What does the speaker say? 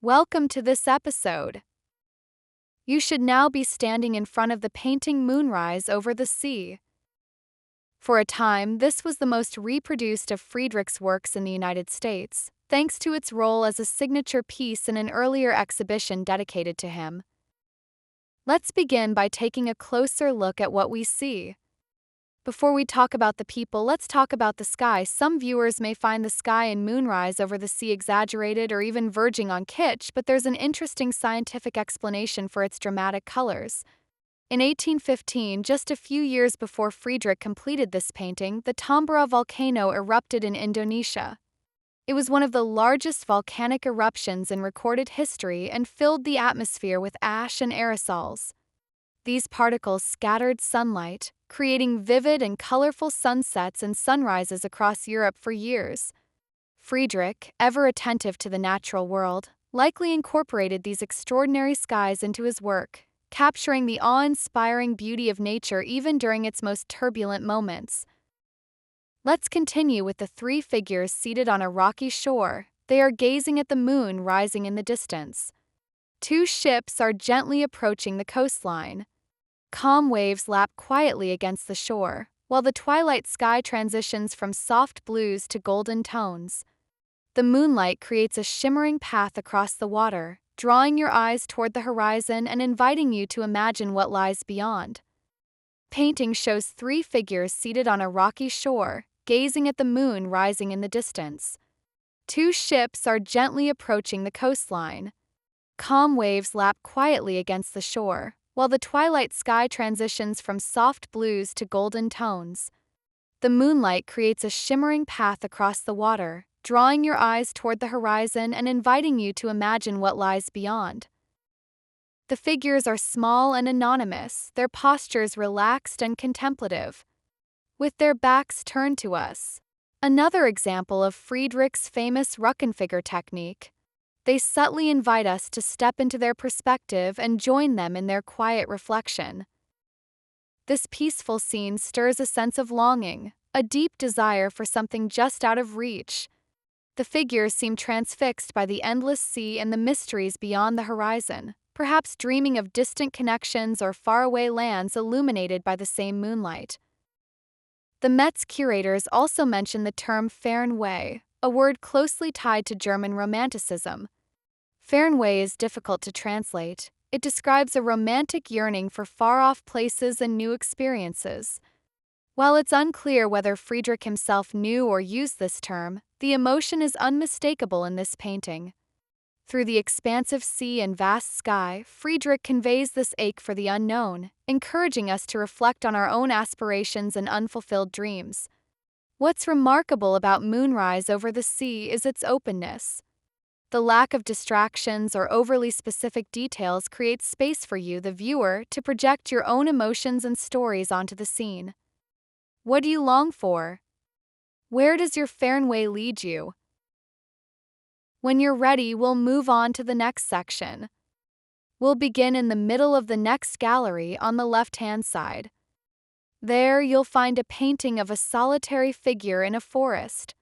Welcome to this episode. You should now be standing in front of the painting Moonrise over the Sea. For a time, this was the most reproduced of Friedrich's works in the United States, thanks to its role as a signature piece in an earlier exhibition dedicated to him. Let's begin by taking a closer look at what we see. Before we talk about the people, let's talk about the sky. Some viewers may find the sky in Moonrise over the Sea exaggerated or even verging on kitsch, but there's an interesting scientific explanation for its dramatic colors. In 1815, just a few years before Friedrich completed this painting, the Tambora volcano erupted in Indonesia. It was one of the largest volcanic eruptions in recorded history and filled the atmosphere with ash and aerosols. These particles scattered sunlight, creating vivid and colorful sunsets and sunrises across Europe for years. Friedrich, ever attentive to the natural world, likely incorporated these extraordinary skies into his work, capturing the awe-inspiring beauty of nature even during its most turbulent moments. Let's continue with the three figures seated on a rocky shore. They are gazing at the moon rising in the distance. Two ships are gently approaching the coastline. Calm waves lap quietly against the shore, while the twilight sky transitions from soft blues to golden tones. The moonlight creates a shimmering path across the water, drawing your eyes toward the horizon and inviting you to imagine what lies beyond. Painting shows three figures seated on a rocky shore, gazing at the moon rising in the distance. Two ships are gently approaching the coastline. Calm waves lap quietly against the shore, while the twilight sky transitions from soft blues to golden tones. The moonlight creates a shimmering path across the water, drawing your eyes toward the horizon and inviting you to imagine what lies beyond. The figures are small and anonymous, their postures relaxed and contemplative, with their backs turned to us. Another example of Friedrich's famous Rückenfiguur technique. They subtly invite us to step into their perspective and join them in their quiet reflection. This peaceful scene stirs a sense of longing, a deep desire for something just out of reach. The figures seem transfixed by the endless sea and the mysteries beyond the horizon, perhaps dreaming of distant connections or faraway lands illuminated by the same moonlight. The Met's curators also mention the term Fernweh, a word closely tied to German Romanticism. Fernweh is difficult to translate. It describes a romantic yearning for far-off places and new experiences. While it's unclear whether Friedrich himself knew or used this term, the emotion is unmistakable in this painting. Through the expansive sea and vast sky, Friedrich conveys this ache for the unknown, encouraging us to reflect on our own aspirations and unfulfilled dreams. What's remarkable about Moonrise over the Sea is its openness. The lack of distractions or overly specific details creates space for you, the viewer, to project your own emotions and stories onto the scene. What do you long for? Where does your Fernweh lead you? When you're ready, we'll move on to the next section. We'll begin in the middle of the next gallery on the left-hand side. There you'll find a painting of a solitary figure in a forest.